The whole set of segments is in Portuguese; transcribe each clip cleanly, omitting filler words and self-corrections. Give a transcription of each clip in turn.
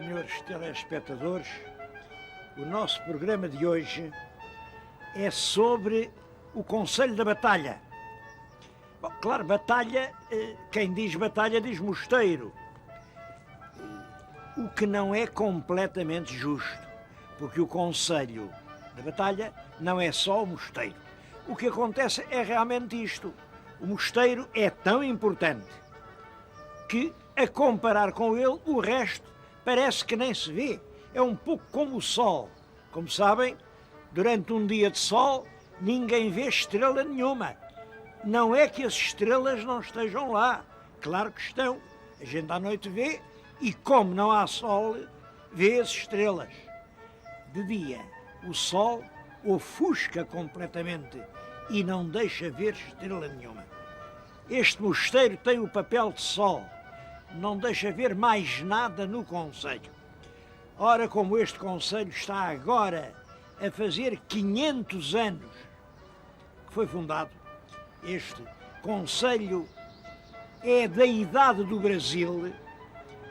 senhores telespectadores, o nosso programa de hoje é sobre o Conselho da Batalha. Bom, claro, batalha, quem diz batalha diz mosteiro, o que não é completamente justo, porque o Conselho da Batalha não é só o mosteiro. O que acontece é realmente isto: o mosteiro é tão importante que, a comparar com ele, o resto parece que nem se vê. É um pouco como o sol. Como sabem, durante um dia de sol, ninguém vê estrela nenhuma. Não é que as estrelas não estejam lá. Claro que estão. A gente à noite vê e, como não há sol, vê as estrelas. De dia, o sol ofusca completamente e não deixa ver estrela nenhuma. Este mosteiro tem o papel de sol. Não deixa ver mais nada no concelho. Ora, como este concelho está agora a fazer 500 anos que foi fundado, este concelho é da idade do Brasil,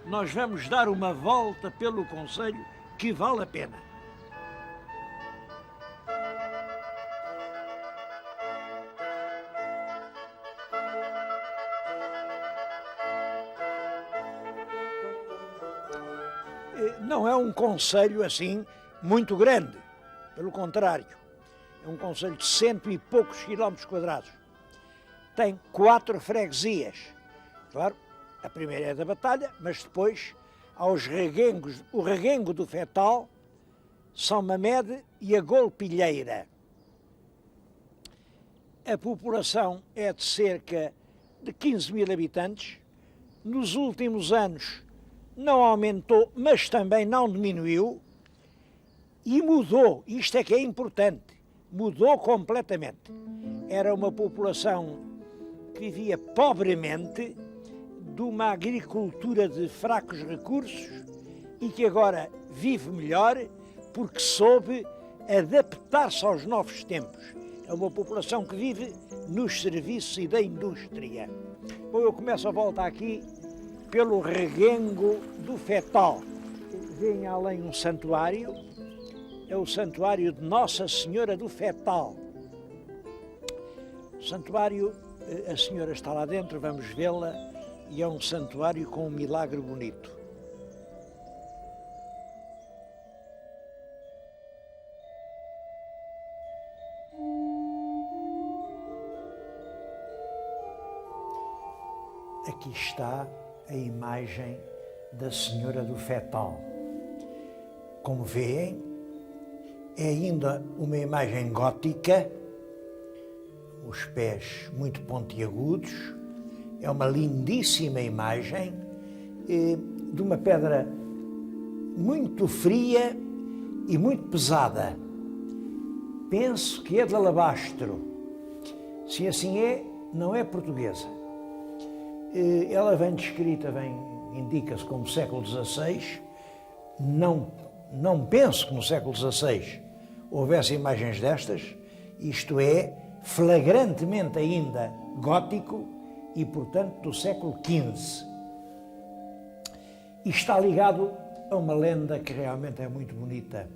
nós vamos dar uma volta pelo concelho que vale a pena. Não é um concelho assim muito grande, pelo contrário, é um concelho de 100 e poucos quilómetros quadrados. Tem 4 freguesias. Claro, a primeira é da Batalha, mas depois há os reguengos, o Reguengo do Fetal, São Mamede e a Golpilheira. A população é de cerca de 15 mil habitantes. Nos últimos anos não aumentou, mas também não diminuiu, e mudou, isto é que é importante, mudou completamente. Era uma população que vivia pobremente, de uma agricultura de fracos recursos, e que agora vive melhor porque soube adaptar-se aos novos tempos. É uma população que vive nos serviços e da indústria. Bom, eu começo a volta aqui pelo Reguengo do Fetal. Vem além um santuário, é o santuário de Nossa Senhora do Fetal. O santuário, a senhora está lá dentro, vamos vê-la, e é um santuário com um milagre bonito. Aqui está a imagem da Senhora do Fetal. Como veem, é ainda uma imagem gótica, os pés muito pontiagudos, é uma lindíssima imagem de uma pedra muito fria e muito pesada. Penso que é de alabastro. Se assim é, não é portuguesa. Ela vem descrita, indica-se como século XVI. Não penso que no século XVI houvesse imagens destas. Isto é flagrantemente ainda gótico e, portanto, do século XV. E está ligado a uma lenda que realmente é muito bonita.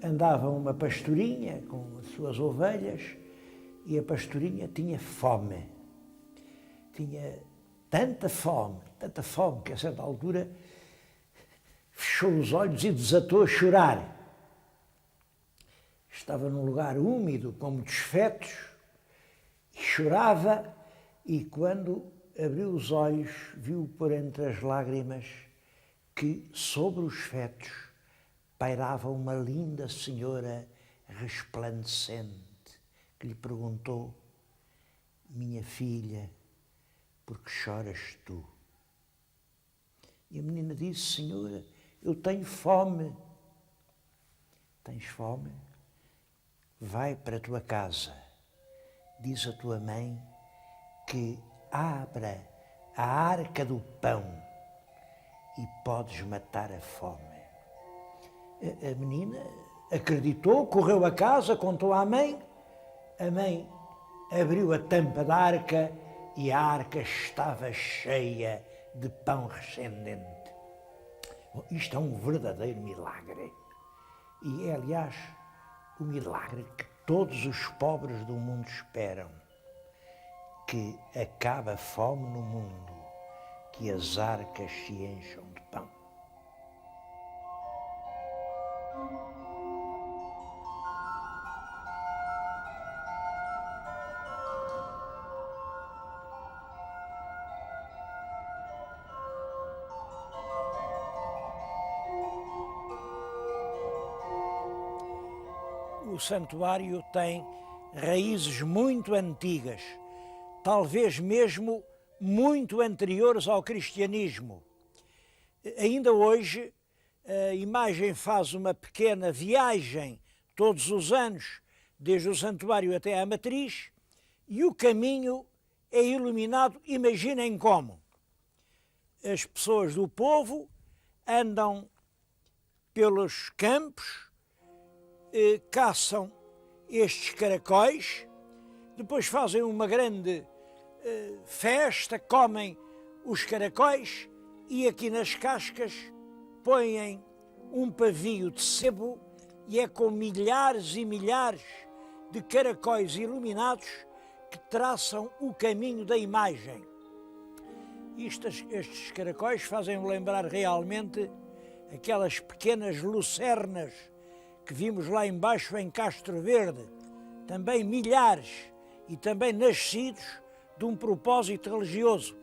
Andava uma pastorinha com as suas ovelhas e a pastorinha tinha fome. Tinha tanta fome que a certa altura fechou os olhos e desatou a chorar. Estava num lugar úmido, com muitos fetos, e chorava, e quando abriu os olhos, viu por entre as lágrimas que sobre os fetos pairava uma linda senhora resplandecente, que lhe perguntou: minha filha, por que choras tu? E a menina disse: senhora, eu tenho fome. Tens fome? Vai para a tua casa, diz a tua mãe que abra a arca do pão e podes matar a fome. A menina acreditou, correu a casa, contou à mãe. A mãe abriu a tampa da arca e a arca estava cheia de pão recendente. Bom, isto é um verdadeiro milagre. E é, aliás, o milagre que todos os pobres do mundo esperam. Que acabe a fome no mundo, que as arcas se encham de pão. O santuário tem raízes muito antigas, talvez mesmo muito anteriores ao cristianismo. Ainda hoje, a imagem faz uma pequena viagem todos os anos, desde o santuário até à matriz, e o caminho é iluminado, imaginem como. As pessoas do povo andam pelos campos, caçam estes caracóis, depois fazem uma grande festa, comem os caracóis e aqui nas cascas põem um pavio de sebo e é com milhares e milhares de caracóis iluminados que traçam o caminho da imagem. Estes caracóis fazem-me lembrar realmente aquelas pequenas lucernas que vimos lá embaixo em Castro Verde, também milhares e também nascidos de um propósito religioso.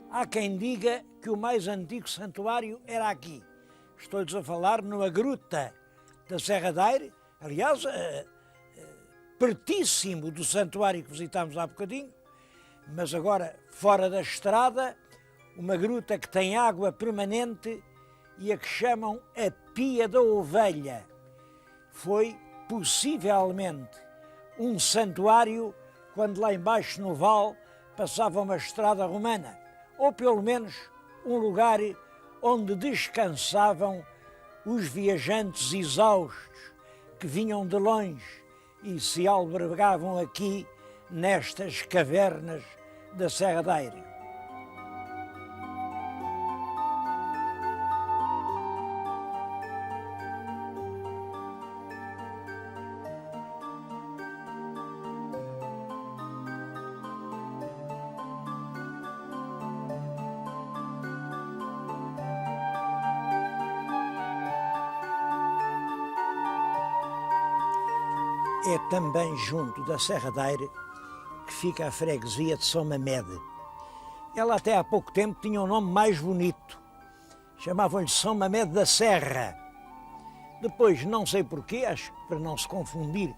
Há quem diga que o mais antigo santuário era aqui. Estou-lhes a falar numa gruta da Serra da Aire, aliás, pertíssimo do santuário que visitámos há bocadinho, mas agora fora da estrada, uma gruta que tem água permanente e a que chamam a Pia da Ovelha. Foi possivelmente um santuário quando lá embaixo no vale passava uma estrada romana, ou pelo menos um lugar onde descansavam os viajantes exaustos que vinham de longe e se albergavam aqui nestas cavernas da Serra da Aire. É também junto da Serra da Aire que fica a freguesia de São Mamede. Ela até há pouco tempo tinha um nome mais bonito. Chamavam-lhe São Mamede da Serra. Depois, não sei porquê, acho que para não se confundir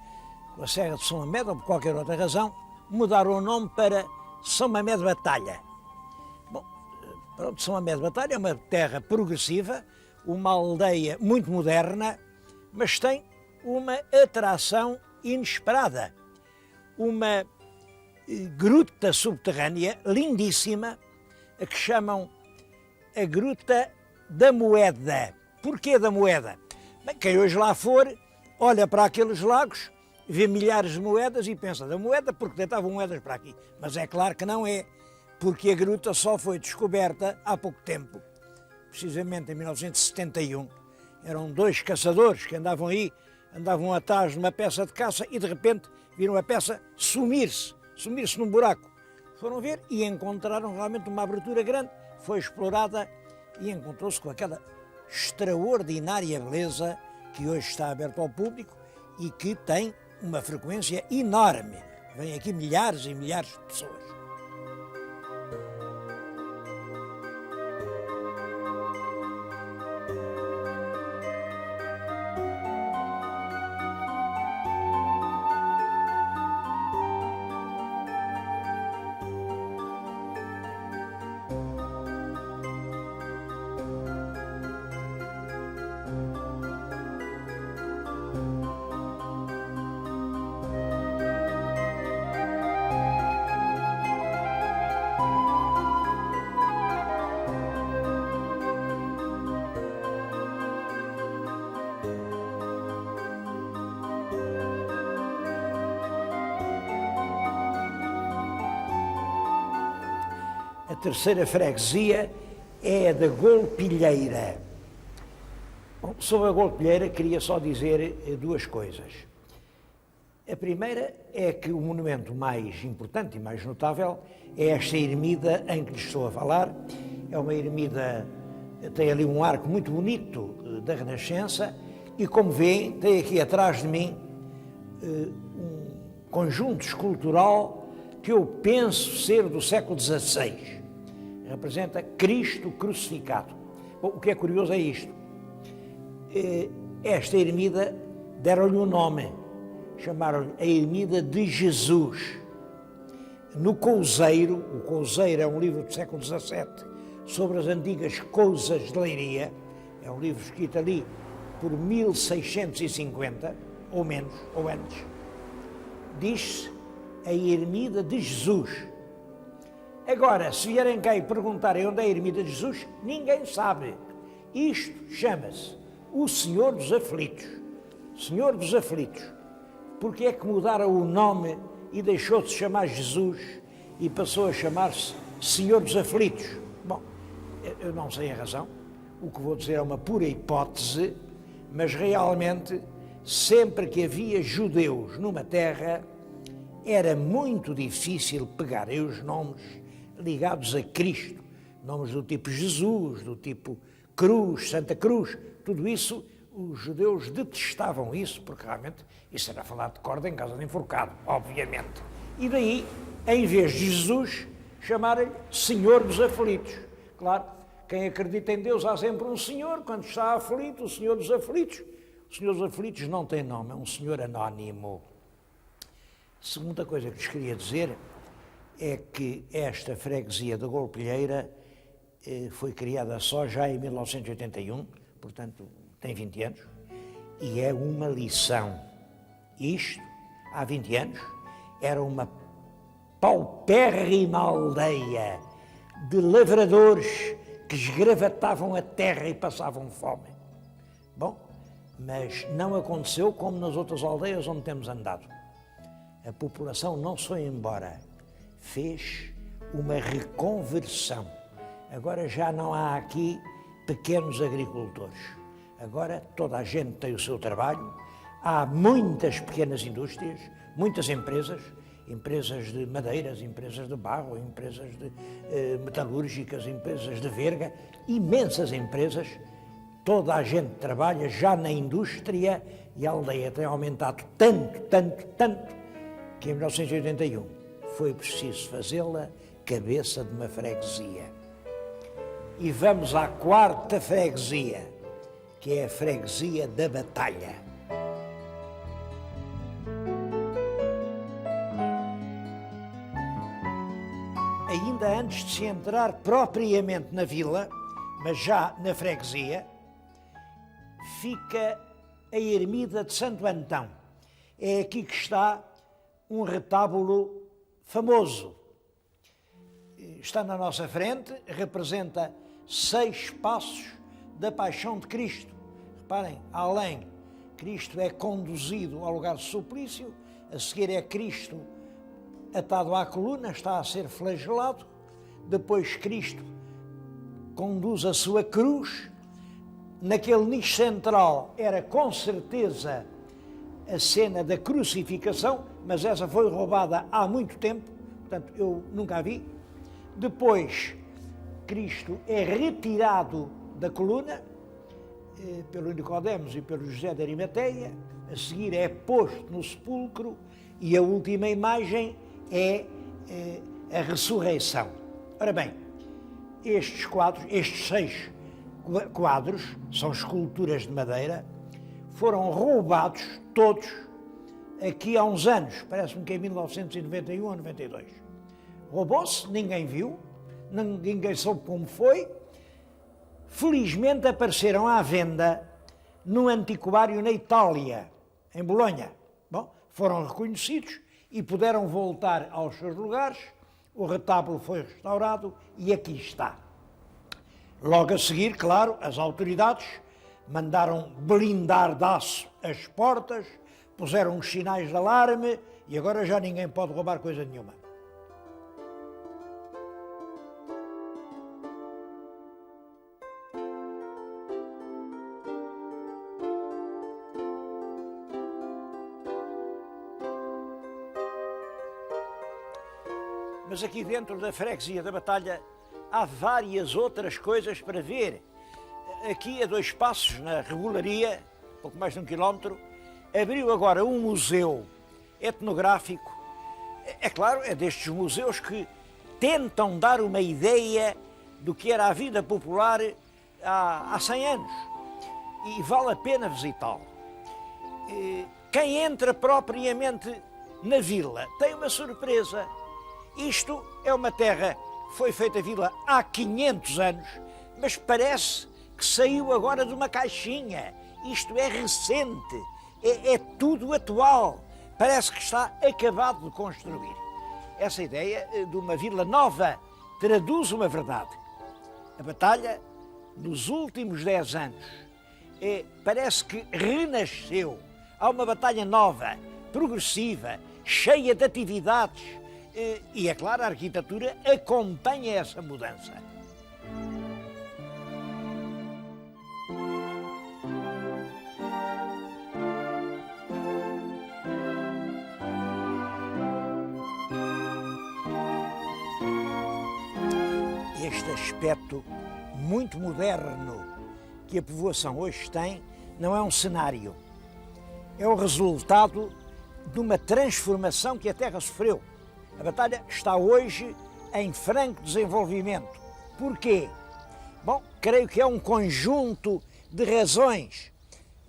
com a Serra de São Mamede ou por qualquer outra razão, mudaram o nome para São Mamede Batalha. Bom, pronto, São Mamede Batalha é uma terra progressiva, uma aldeia muito moderna, mas tem uma atração inesperada. Uma gruta subterrânea lindíssima, a que chamam a Gruta da Moeda. Porquê da Moeda? Bem, quem hoje lá for, olha para aqueles lagos, vê milhares de moedas e pensa da moeda porque deitavam moedas para aqui. Mas é claro que não é, porque a gruta só foi descoberta há pouco tempo, precisamente em 1971. Eram dois caçadores que andavam aí, andavam atrás de uma peça de caça e de repente viram a peça sumir-se num buraco. Foram ver e encontraram realmente uma abertura grande, foi explorada e encontrou-se com aquela extraordinária beleza que hoje está aberta ao público e que tem uma frequência enorme. Vêm aqui milhares e milhares de pessoas. A terceira freguesia é da Golpilheira. Bom, sobre a Golpilheira queria só dizer duas coisas. A primeira é que o monumento mais importante e mais notável é esta ermida em que lhes estou a falar. É uma ermida, tem ali um arco muito bonito da Renascença e, como veem, tem aqui atrás de mim um conjunto escultural que eu penso ser do século XVI. Representa Cristo crucificado. Bom, o que é curioso é isto. Esta ermida deram-lhe um nome, chamaram-lhe a Ermida de Jesus. No Couseiro, o Couseiro é um livro do século XVII sobre as antigas cousas de Leiria, é um livro escrito ali por 1650, ou menos, ou antes, diz-se a Ermida de Jesus. Agora, se vierem cá e perguntarem onde é a Ermida de Jesus, ninguém sabe. Isto chama-se o Senhor dos Aflitos. Senhor dos Aflitos. Porque é que mudaram o nome e deixou de se chamar Jesus e passou a chamar-se Senhor dos Aflitos? Bom, eu não sei a razão. O que vou dizer é uma pura hipótese, mas realmente, sempre que havia judeus numa terra, era muito difícil pegarem os nomes ligados a Cristo. Nomes do tipo Jesus, do tipo Cruz, Santa Cruz, tudo isso, os judeus detestavam isso, porque realmente isso era falar de corda em casa de enforcado, obviamente. E daí, em vez de Jesus, chamarem-lhe Senhor dos Aflitos. Claro, quem acredita em Deus há sempre um Senhor, quando está aflito, o Senhor dos Aflitos. O Senhor dos Aflitos não tem nome, é um Senhor anónimo. Segunda coisa que lhes queria dizer é que esta freguesia da Golpilheira foi criada só já em 1981, portanto tem 20 anos, e é uma lição. Isto, há 20 anos, era uma paupérrima aldeia de lavradores que esgravatavam a terra e passavam fome. Bom, mas não aconteceu como nas outras aldeias onde temos andado. A população não se foi embora, fez uma reconversão. Agora já não há aqui pequenos agricultores. Agora toda a gente tem o seu trabalho, há muitas pequenas indústrias, muitas empresas, empresas de madeiras, empresas de barro, empresas de metalúrgicas, empresas de verga, imensas empresas. Toda a gente trabalha já na indústria e a aldeia tem aumentado tanto, que em 1981 foi preciso fazê-la cabeça de uma freguesia. E vamos à quarta freguesia, que é a freguesia da Batalha. Ainda antes de se entrar propriamente na vila, mas já na freguesia, fica a ermida de Santo Antão. É aqui que está um retábulo famoso. Está na nossa frente, representa 6 passos da paixão de Cristo. Reparem, além, Cristo é conduzido ao lugar de suplício, a seguir é Cristo atado à coluna, está a ser flagelado, depois Cristo conduz a sua cruz, naquele nicho central era com certeza a cena da crucificação, mas essa foi roubada há muito tempo, portanto eu nunca a vi. Depois Cristo é retirado da coluna pelo Nicodemos e pelo José de Arimateia, a seguir é posto no sepulcro e a última imagem é a ressurreição. Ora bem, estes 6 quadros, são esculturas de madeira, foram roubados todos aqui há uns anos, parece-me que em 1991 ou 92. Roubou-se, ninguém viu, ninguém soube como foi. Felizmente apareceram à venda num antiquário na Itália, em Bolonha. Bom, foram reconhecidos e puderam voltar aos seus lugares, o retábulo foi restaurado e aqui está. Logo a seguir, claro, as autoridades mandaram blindar de aço as portas, puseram os sinais de alarme e agora já ninguém pode roubar coisa nenhuma. Mas aqui dentro da freguesia da Batalha há várias outras coisas para ver. Aqui a 2 passos, na Regularia, pouco mais de 1 quilómetro, abriu agora um museu etnográfico. É claro, é destes museus que tentam dar uma ideia do que era a vida popular há 100 anos. E vale a pena visitá-lo. Quem entra propriamente na vila tem uma surpresa. Isto é uma terra, foi feita vila há 500 anos, mas parece que saiu agora de uma caixinha. Isto é recente, é tudo atual. Parece que está acabado de construir. Essa ideia de uma vila nova traduz uma verdade. A Batalha, nos últimos 10 anos, parece que renasceu. Há uma Batalha nova, progressiva, cheia de atividades. E, é claro, a arquitetura acompanha essa mudança. Este aspecto muito moderno que a povoação hoje tem não é um cenário, é o resultado de uma transformação que a terra sofreu. A Batalha está hoje em franco desenvolvimento. Porquê? Bom, creio que é um conjunto de razões.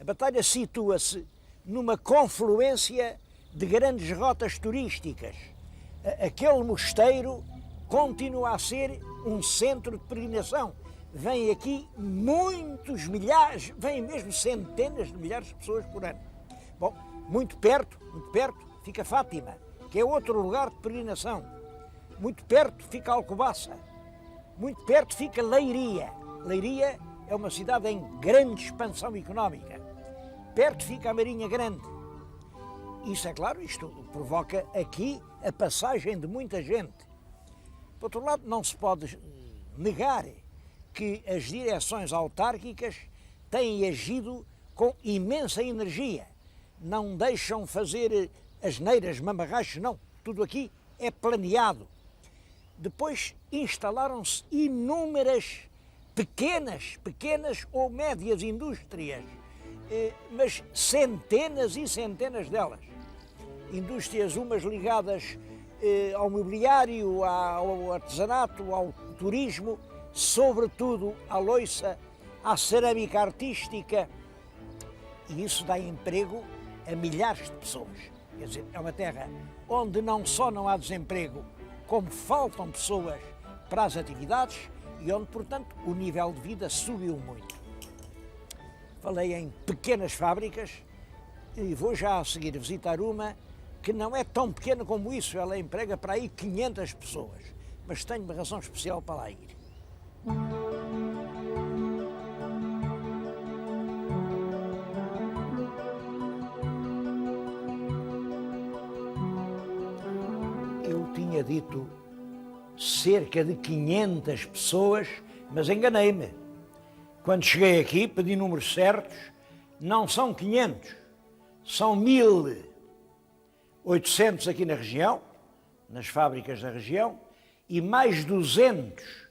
A Batalha situa-se numa confluência de grandes rotas turísticas. Aquele mosteiro continua a ser um centro de peregrinação. Vêm aqui muitos milhares, vêm mesmo centenas de milhares de pessoas por ano. Bom, muito perto, fica Fátima, que é outro lugar de peregrinação. Muito perto fica Alcobaça. Muito perto fica Leiria. Leiria é uma cidade em grande expansão económica. Perto fica a Marinha Grande. Isso é claro, isto provoca aqui a passagem de muita gente. Por outro lado, não se pode negar que as direções autárquicas têm agido com imensa energia. Não deixam fazer asneiras, mamarrachos, não. Tudo aqui é planeado. Depois instalaram-se inúmeras pequenas ou médias indústrias, mas centenas e centenas delas. Indústrias umas ligadas ao mobiliário, ao artesanato, ao turismo, sobretudo à louça, à cerâmica artística, e isso dá emprego a milhares de pessoas. Quer dizer, é uma terra onde não só não há desemprego, como faltam pessoas para as atividades e onde, portanto, o nível de vida subiu muito. Falei em pequenas fábricas e vou já a seguir visitar uma que não é tão pequena como isso, ela emprega para aí 500 pessoas, mas tenho uma razão especial para lá ir. Eu tinha dito cerca de 500 pessoas, mas enganei-me. Quando cheguei aqui, pedi números certos, não são 500, são 1.800 aqui na região, nas fábricas da região, e mais 200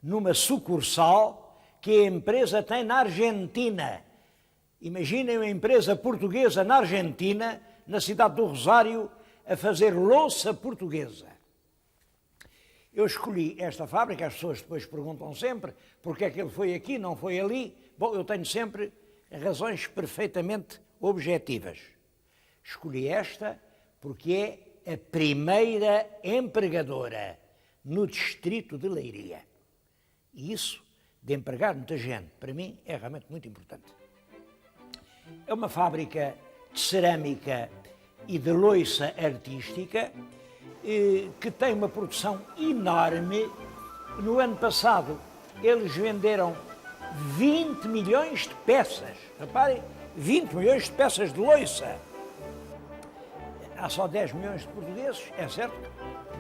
numa sucursal que a empresa tem na Argentina. Imaginem uma empresa portuguesa na Argentina, na cidade do Rosário, a fazer louça portuguesa. Eu escolhi esta fábrica, as pessoas depois perguntam sempre porque é que ele foi aqui, não foi ali. Bom, eu tenho sempre razões perfeitamente objetivas. Escolhi esta porque é a primeira empregadora no distrito de Leiria. E isso, de empregar muita gente, para mim é realmente muito importante. É uma fábrica de cerâmica e de louça artística que tem uma produção enorme. No ano passado, eles venderam 20 milhões de peças. Reparem, 20 milhões de peças de louça. Há só 10 milhões de portugueses, é certo?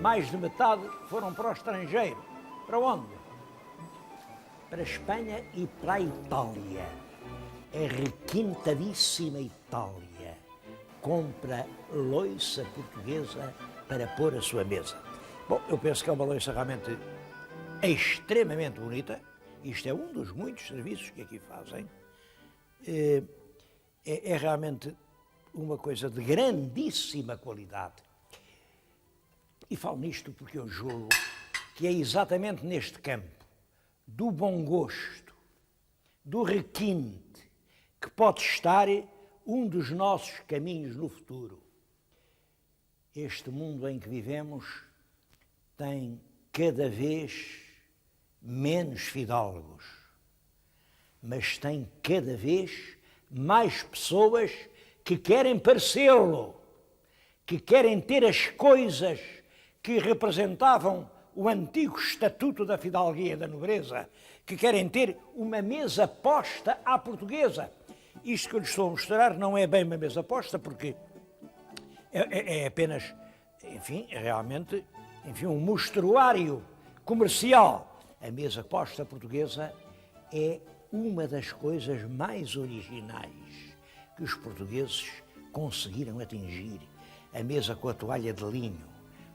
Mais de metade foram para o estrangeiro. Para onde? Para a Espanha e para a Itália. A requintadíssima Itália compra louça portuguesa para pôr a sua mesa. Bom, eu penso que é uma louça realmente extremamente bonita. Isto é um dos muitos serviços que aqui fazem. É realmente uma coisa de grandíssima qualidade. E falo nisto porque eu julgo que é exatamente neste campo do bom gosto, do requinte, que pode estar um dos nossos caminhos no futuro. Este mundo em que vivemos tem cada vez menos fidalgos, mas tem cada vez mais pessoas que querem parecê-lo, que querem ter as coisas que representavam o antigo estatuto da fidalguia e da nobreza, que querem ter uma mesa posta à portuguesa. Isto que eu lhes estou a mostrar não é bem uma mesa posta, porque é apenas, enfim, realmente, um mostruário comercial. A mesa posta portuguesa é uma das coisas mais originais que os portugueses conseguiram atingir. A mesa com a toalha de linho,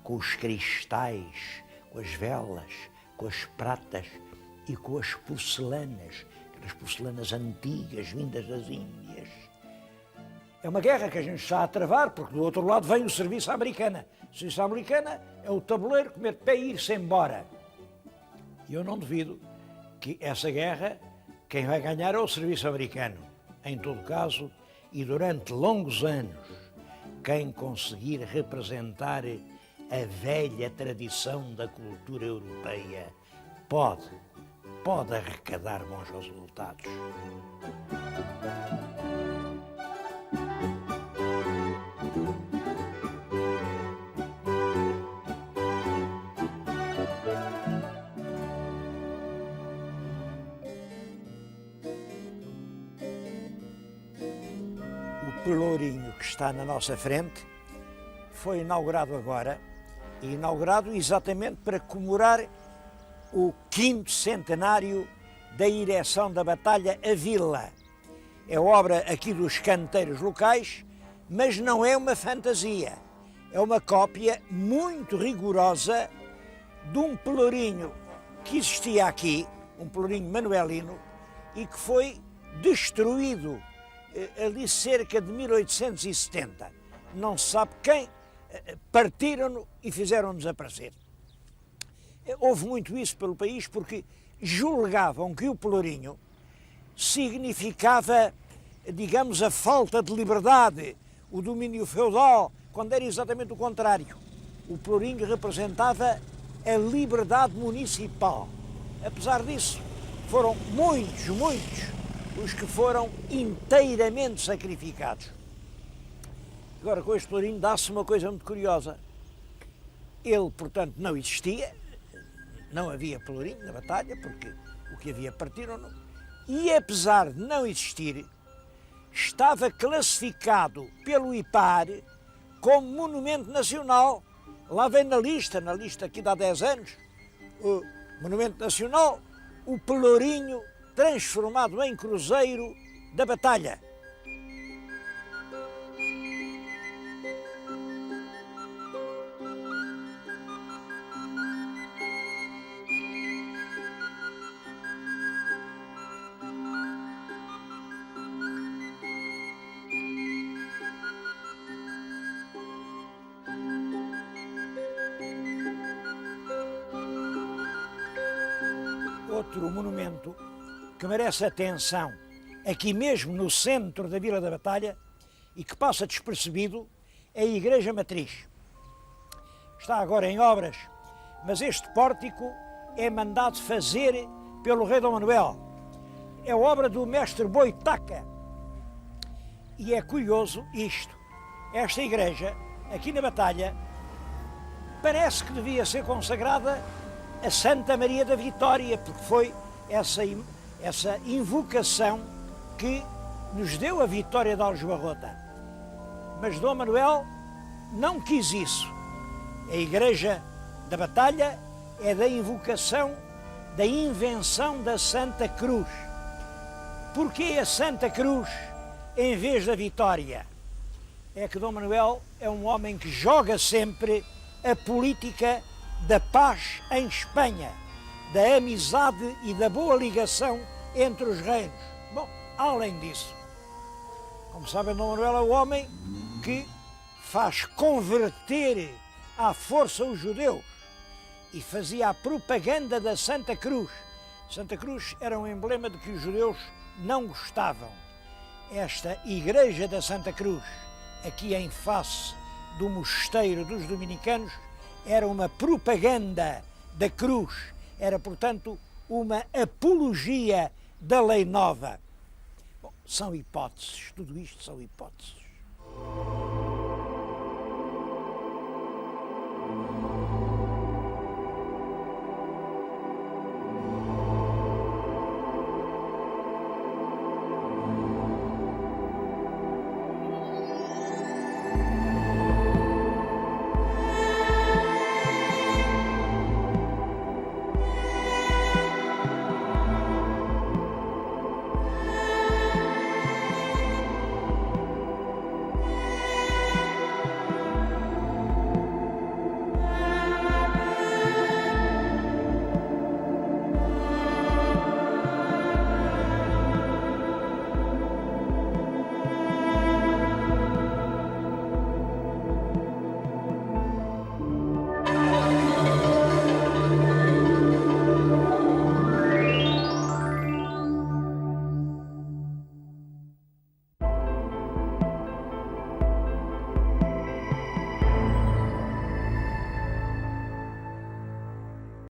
com os cristais, com as velas, com as pratas e com as porcelanas, aquelas porcelanas antigas vindas das Índias. É uma guerra que a gente está a travar, porque do outro lado vem o serviço americano. O serviço americano é o tabuleiro comer de pé e ir-se embora. E eu não duvido que essa guerra, quem vai ganhar é o serviço americano. Em todo caso, e durante longos anos, quem conseguir representar a velha tradição da cultura europeia pode arrecadar bons resultados. O pelourinho que está na nossa frente foi inaugurado agora, e inaugurado exatamente para comemorar o 5º centenário da ereção da Batalha à Vila. É obra aqui dos canteiros locais, mas não é uma fantasia. É uma cópia muito rigorosa de um pelourinho que existia aqui, um pelourinho manuelino, e que foi destruído ali cerca de 1870. Não se sabe quem, partiram-no e fizeram desaparecer. Houve muito isso pelo país porque julgavam que o pelourinho significava, digamos, a falta de liberdade, o domínio feudal, quando era exatamente o contrário. O pelourinho representava a liberdade municipal. Apesar disso, foram muitos os que foram inteiramente sacrificados. Agora, com este pelourinho dá-se uma coisa muito curiosa. Ele, portanto, não existia, não havia pelourinho na batalha, porque o que havia partiram-no, e apesar de não existir, estava classificado pelo IPAR como monumento nacional. Lá vem na lista aqui de há 10 anos, o monumento nacional, o pelourinho transformado em cruzeiro da batalha. Outro monumento que merece atenção, aqui mesmo no centro da Vila da Batalha, e que passa despercebido, é a Igreja Matriz. Está agora em obras, mas este pórtico é mandado fazer pelo rei Dom Manuel. É obra do mestre Boitaca. E é curioso isto, esta igreja, aqui na Batalha, parece que devia ser consagrada a Santa Maria da Vitória, porque foi essa invocação que nos deu a vitória de Aljubarrota. Mas Dom Manuel não quis isso. A Igreja da Batalha é da invocação, da invenção da Santa Cruz. Porquê a Santa Cruz em vez da Vitória? É que Dom Manuel é um homem que joga sempre a política da paz em Espanha, da amizade e da boa ligação entre os reinos. Bom, além disso, como sabem, Dom Manuel é o homem que faz converter à força os judeus e fazia a propaganda da Santa Cruz. Santa Cruz era um emblema de que os judeus não gostavam. Esta igreja da Santa Cruz, aqui em face do mosteiro dos dominicanos, era uma propaganda da cruz, era, portanto, uma apologia da lei nova. Bom, são hipóteses, tudo isto são hipóteses.